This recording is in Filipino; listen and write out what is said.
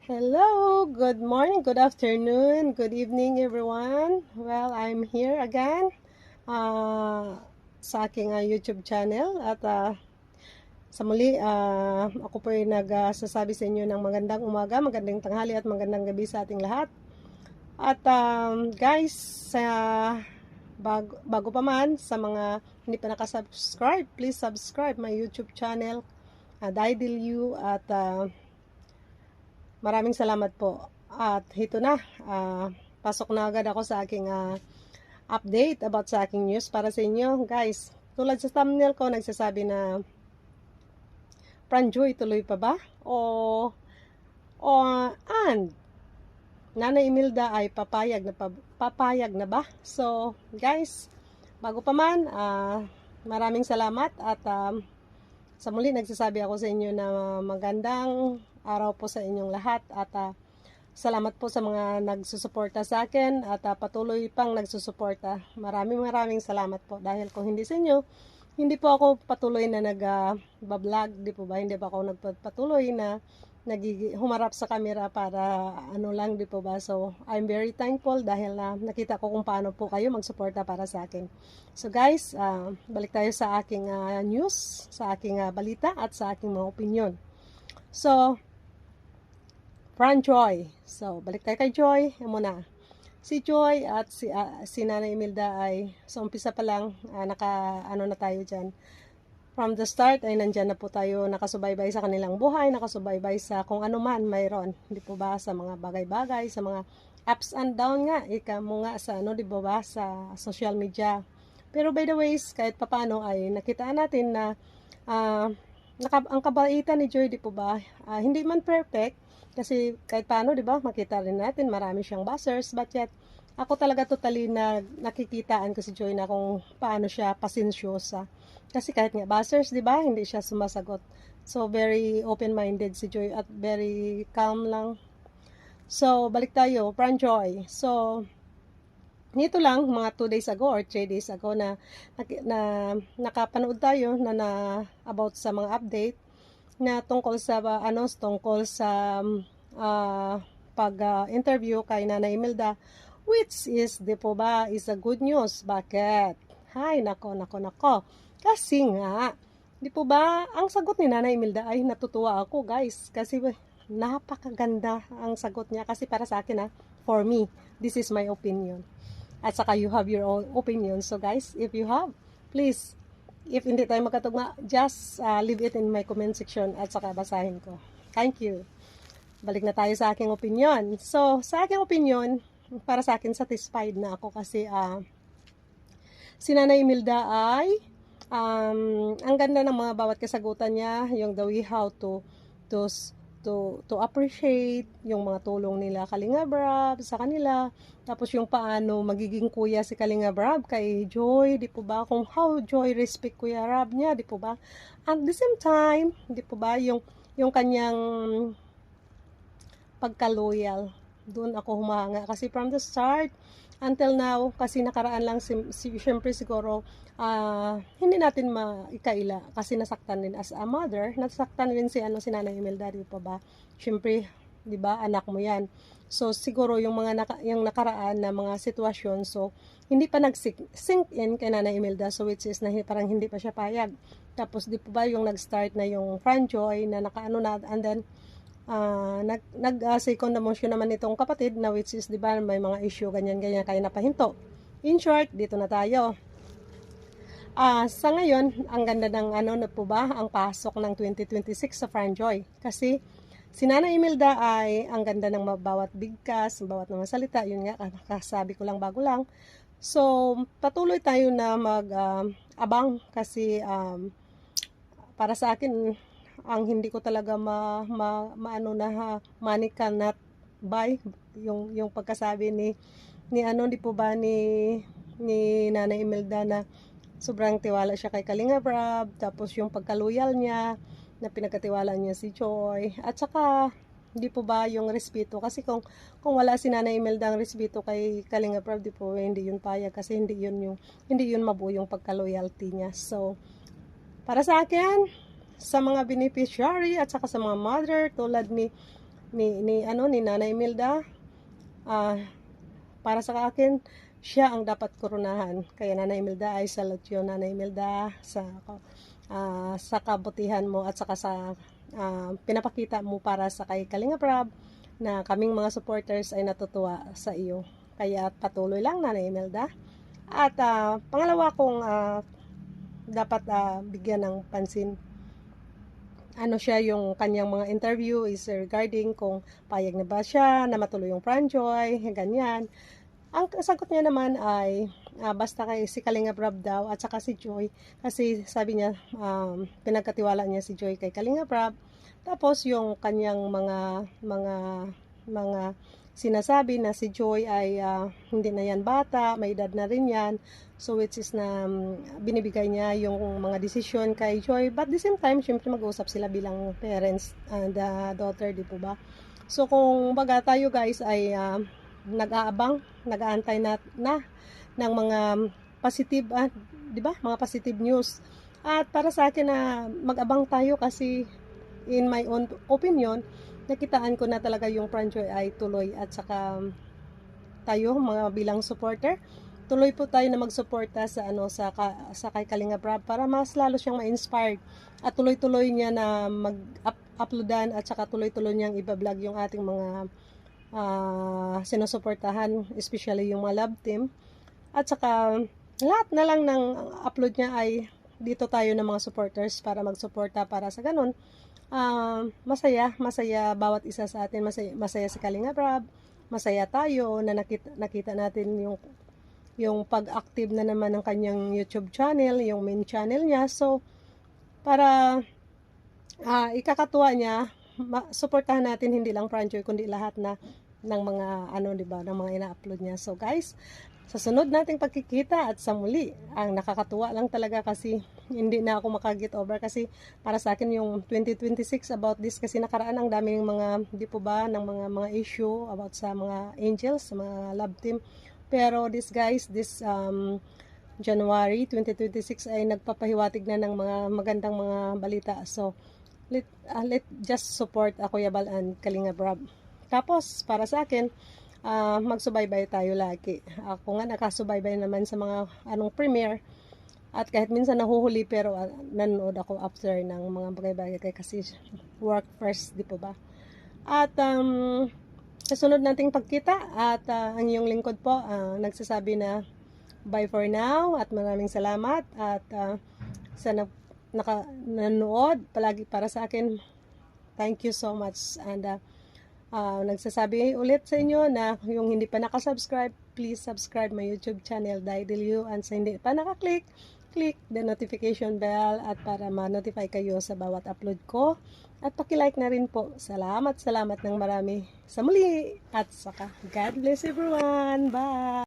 Hello, good morning, good afternoon, good evening everyone. Well, I'm here again sa aking YouTube channel at sa muli ako po ay nagsasabi sa inyo ng magandang umaga, magandang tanghali at magandang gabi sa ating lahat. At guys, bago pa man sa mga hindi pa nakasubscribe, please subscribe my YouTube channel, Didil at maraming salamat po. At ito na, pasok na agad ako sa aking update about sa aking news para sa inyo. Guys, tulad sa thumbnail ko, nagsasabi na Franjoy tuloy pa ba? And Nanay Imelda ay papayag na ba? So, guys, bago pa man, maraming salamat at sa muli nagsasabi ako sa inyo na magandang araw po sa inyong lahat at salamat po sa mga nagsusuporta sa akin at patuloy pang nagsusuporta. Maraming salamat po dahil kung hindi sa inyo, hindi po ako patuloy na nag-vlog, di po ba? Hindi pa ako nagpatuloy na humarap sa camera para ano lang, di po ba? So, I'm very thankful dahil nakita ko kung paano po kayo magsuporta para sa akin. So guys, balik tayo sa aking news, sa aking balita at sa aking mga opinion. So, Fran Joy. So, balik tayo kay Joy. Yan muna. Si Joy at si Nanay Imelda ay sa umpisa pa lang na tayo dyan. From the start ay nandyan na po tayo nakasubaybay sa kanilang buhay, nakasubaybay sa kung ano man mayroon. Hindi po ba sa mga bagay-bagay, sa mga ups and down nga, ika mo nga sa di ba sa social media. Pero by the ways, kahit papano ay nakitaan natin na ang kabaitan ni Joy, di po ba, hindi man perfect, kasi kahit paano, di ba, makita rin natin, marami siyang buzzers, but yet, ako talaga totally na nakikitaan ko si Joy na kung paano siya pasensyosa. Kasi kahit nga buzzers, di ba, hindi siya sumasagot. So, very open-minded si Joy at very calm lang. So, balik tayo, Fran Joy. So, nito lang, mga 2 days ago or 3 days ago na nakapanood tayo about sa mga update na tungkol sa pag-interview kay Nanay Imelda, which is, di po ba, is a good news. Bakit? Hay, nako. Kasi nga, di po ba, ang sagot ni Nanay Imelda ay natutuwa ako, guys. Kasi napakaganda ang sagot niya. Kasi para sa akin, for me, this is my opinion. At saka you have your own opinion. So guys, if you have, please, if hindi tayo magkatugma, just leave it in my comment section at saka basahin ko. Thank you. Balik na tayo sa aking opinion. So, sa aking opinion, para sa akin, satisfied na ako kasi si Nanay Imelda ay ang ganda ng mga bawat kasagutan niya, yung the way how to appreciate yung mga tulong nila Kalinga Brab sa kanila, tapos yung paano magiging kuya si Kalinga Brab kay Joy, di po ba, kung how Joy respect Kuya Rab niya, di po ba, at the same time, di po ba, yung kanyang pagka-loyal, doon ako humanga kasi from the start until now, kasi nakaraan lang syempre siguro hindi natin maikaila kasi nasaktan din as a mother, nasaktan din si Nanay Imelda, di pa ba? Syempre, di ba, anak mo yan. So siguro yung yung nakaraan na mga sitwasyon, so hindi pa nag-sink in kay Nanay Imelda, so which is parang hindi pa siya payag. Tapos di pa ba yung nag-start na yung Franjoy na nakaano na, and then second na motion naman itong kapatid na which is, di ba, may mga issue ganyan kaya napahinto. In short, dito na tayo. Sa ngayon, ang ganda ng na po ba, ang pasok ng 2026 sa Franjoy. Kasi si Nanay Imelda ay ang ganda ng bawat bigkas, bawat mga salita, yun nga, kasabi ko lang bago lang. So, patuloy tayo na abang kasi para sa akin, ang hindi ko talaga money cannot buy yung pagkasabi ni di po ba ni Nanay Imelda na sobrang tiwala siya kay Kalinga Brab, tapos yung pagka-loyal niya na pinagkatiwala niya si Joy, at saka di po ba yung respeto, kasi kung wala si Nanay Imelda ang respeto kay Kalinga Brab, di po hindi yun payag, kasi hindi yun mabuo yung pagka-loyalty niya. So para sa akin, sa mga beneficiary at saka sa mga mother tulad ni ni Nanay Imelda. Para sa akin, siya ang dapat koronahan. Kaya Nanay Imelda ay salute yun, Nanay Imelda, sa kabutihan mo at saka sa pinapakita mo para sa kay Kalinga Prab, na kaming mga supporters ay natutuwa sa iyo. Kaya patuloy lang, Nanay Imelda. At pangalawa kong dapat bigyan ng pansin, ano siya, yung kanyang mga interview is regarding kung payag na ba siya na matuloy yung Franjoy, ganyan. Ang sagot niya naman ay basta kay si Kalinga Prab daw at saka si Joy, kasi sabi niya pinagkatiwala niya si Joy kay Kalinga Prab. Tapos yung kanyang mga sinasabi na si Joy ay hindi na yan bata, may edad na rin yan. So which is na binibigay niya yung mga desisyon kay Joy. But the same time, syempre mag-uusap sila bilang parents and daughter, di po ba? So kung baga tayo guys ay nag-aabang, nag-aantay na ng mga positive, di ba? Mga positive news. At para sa akin na mag-abang tayo kasi in my own opinion, nakitaan ko na talaga yung Franjoy ay tuloy at saka tayo mga bilang supporter, tuloy po tayo na magsuporta sa sa kay Kalinga Prab para mas lalo siyang ma-inspired at tuloy-tuloy niya na mag-uploadan at saka tuloy-tuloy niyang i-vlog yung ating mga sinusuportahan, especially yung mga love team. At saka lahat na lang ng upload niya ay dito tayo ng mga supporters para magsuporta para sa ganun. Masaya bawat isa sa atin, masaya si Kalinga Prab, masaya tayo na nakita natin yung pag-active na naman ng kanyang YouTube channel, yung main channel niya. So para ikakatuwa niya, suportahan natin hindi lang Franjoy kundi lahat ng mga di ba, ng mga ina-upload niya. So guys, sa sunod nating pagkikita at sa muli, ang nakakatuwa lang talaga kasi hindi na ako makaget over kasi para sa akin yung 2026 about this, kasi nakaraan ang daming mga, di po ba, ng mga issue about sa mga angels, sa mga love team. Pero this January 2026 ay nagpapahiwatig na ng mga magandang mga balita. So let just support Kuya Bal and Kalinga Prab. Tapos para sa akin, magsubaybay tayo lagi. Ako nga nakasubaybay naman sa mga premiere at kahit minsan nahuhuli pero nanonood ako after ng mga bagay-bagay kasi work first, di po ba? At sa sunod nating pagkita at ang iyong lingkod po nagsasabi na bye for now at maraming salamat at sa nanonood palagi para sa akin, thank you so much. And nagsasabi ulit sa inyo na yung hindi pa nakasubscribe, please subscribe my YouTube channel, Daidilu, and sa hindi pa nakaklik, click the notification bell at para ma-notify kayo sa bawat upload ko. At paki-like na rin po. Salamat ng marami sa muli. At saka, God bless everyone. Bye!